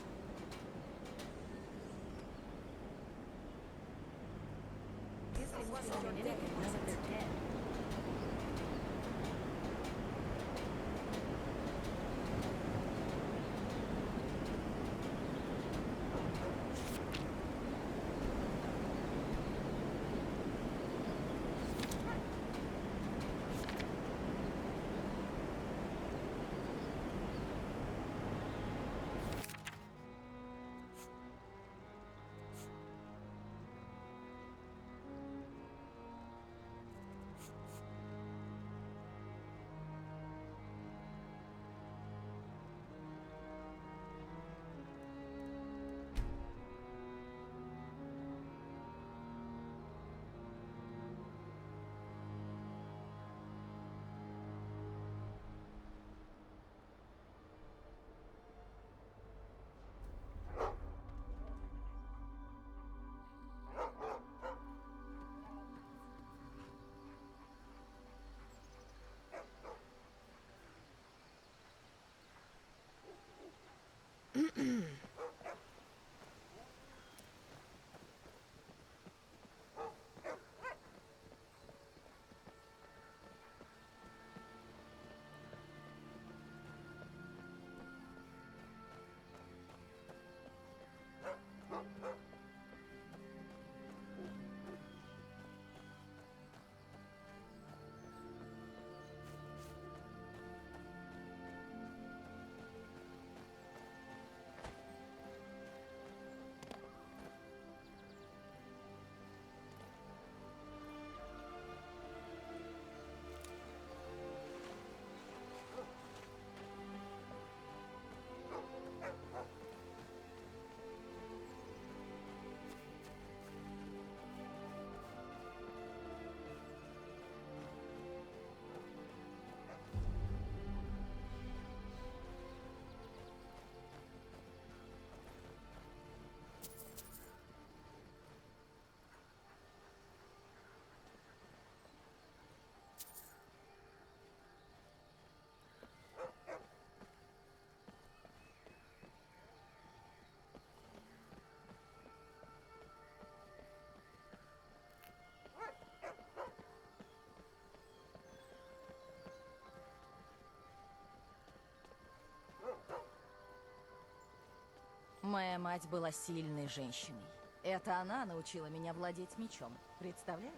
Моя мать была сильной женщиной. Это она научила меня владеть мечом. Представляешь?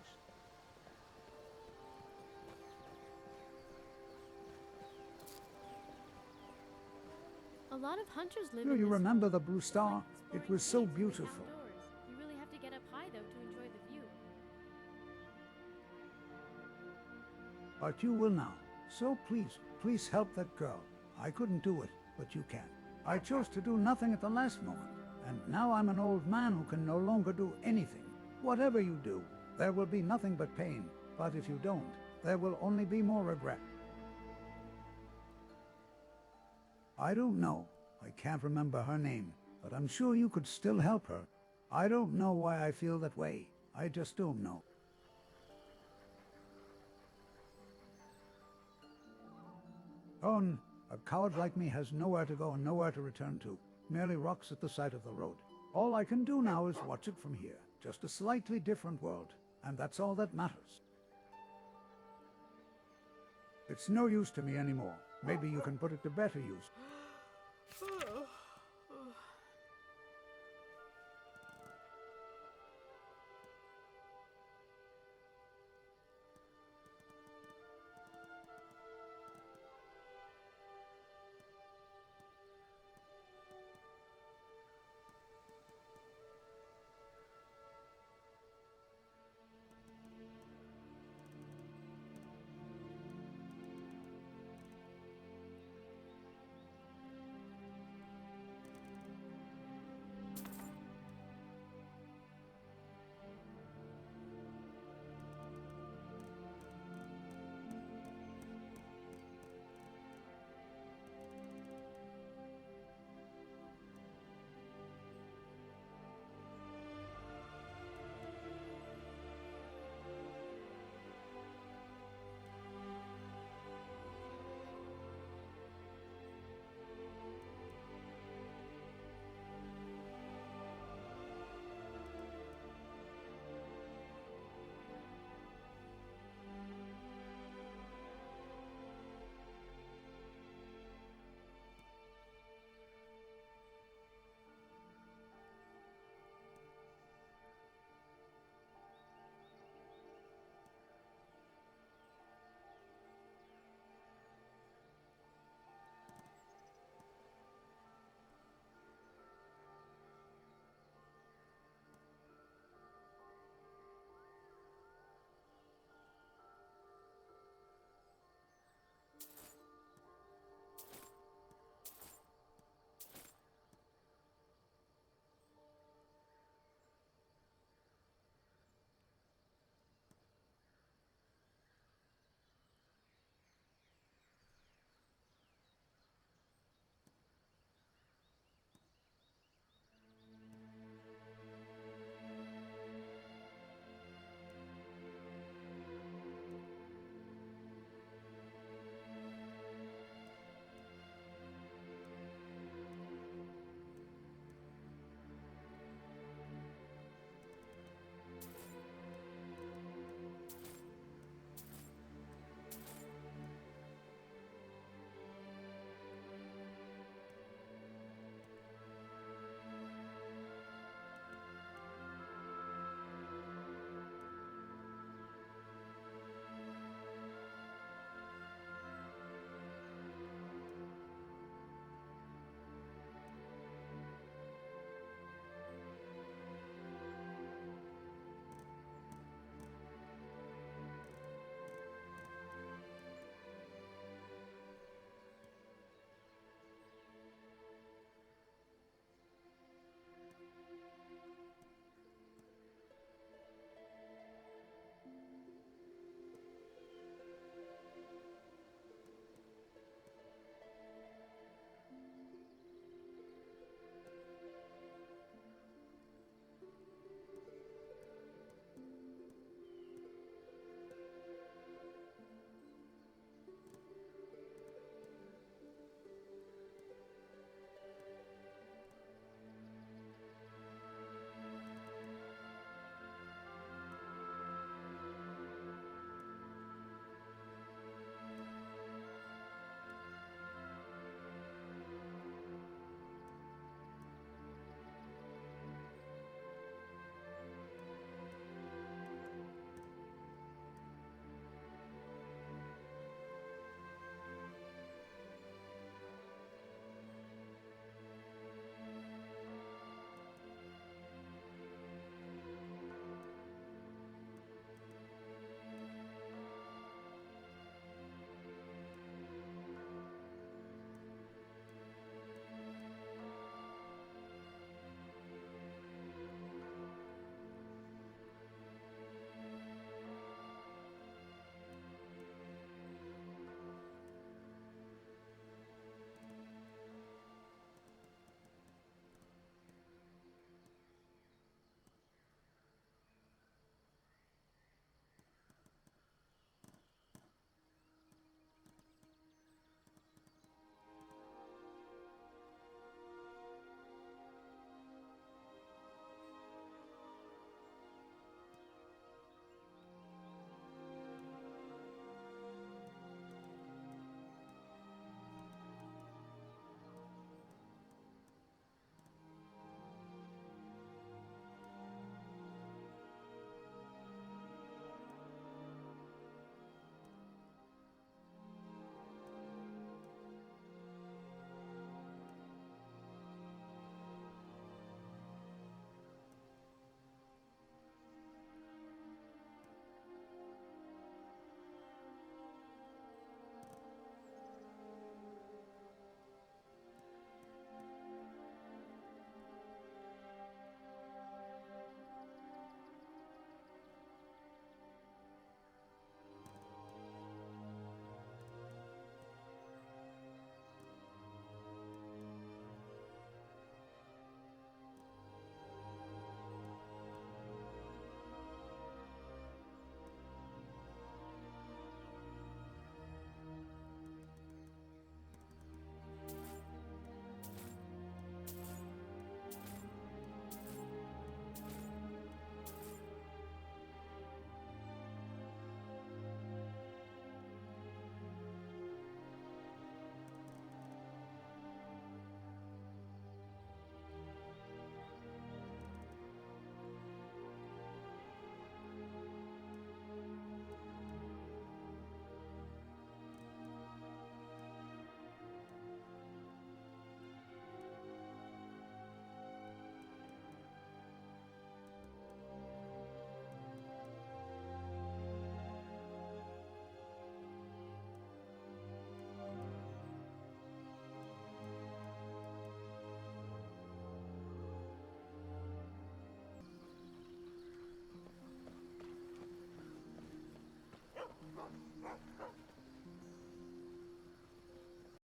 A lot of hunters live Do in you this remember world. the Blue Star? It was so beautiful. Outdoors. You really have to get up high though to enjoy the view. But you will now. So please help that girl. I couldn't do it, but you can. I chose to do nothing at the last moment, and now I'm an old man who can no longer do anything. Whatever you do, there will be nothing but pain. But if you don't, there will only be more regret. I don't know. I can't remember her name, but I'm sure you could still help her. I don't know why I feel that way. I just don't know. Owen, a coward like me has nowhere to go and nowhere to return to. Merely rocks at the side of the road. All I can do now is watch it from here. Just a slightly different world. And that's all that matters. It's no use to me anymore. Maybe you can put it to better use.